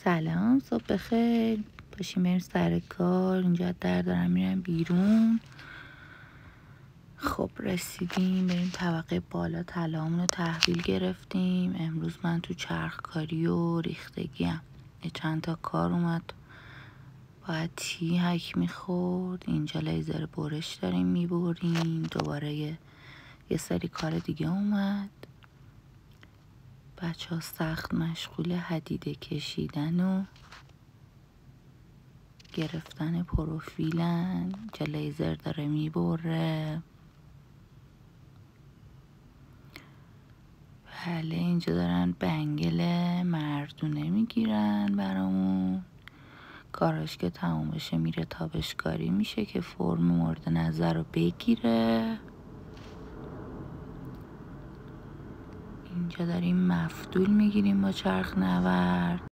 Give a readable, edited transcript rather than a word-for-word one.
سلام، صبح بخیر. باشیم بریم سر کار. اینجا دارم میرم بیرون. خب رسیدیم، بریم طبقه بالا. طلاهامون رو تحویل گرفتیم. امروز من تو چرخکاری و ریختگیم. یه چند تا کار اومد، باید تی هک میخورد. اینجا لیزر برش داریم میبریم. دوباره یه سری کار دیگه اومد. بچه ها سخت مشغول حدیده کشیدن و گرفتن پروفیلن. که لیزر داره میبره. بله، اینجا دارن بنگل مردونه میگیرن برامون. کاراش که تموم بشه میره تابشکاری میشه که فرم مورد نظر رو بگیره. اینجا داریم مفتول میگیریم با چرخ نورد.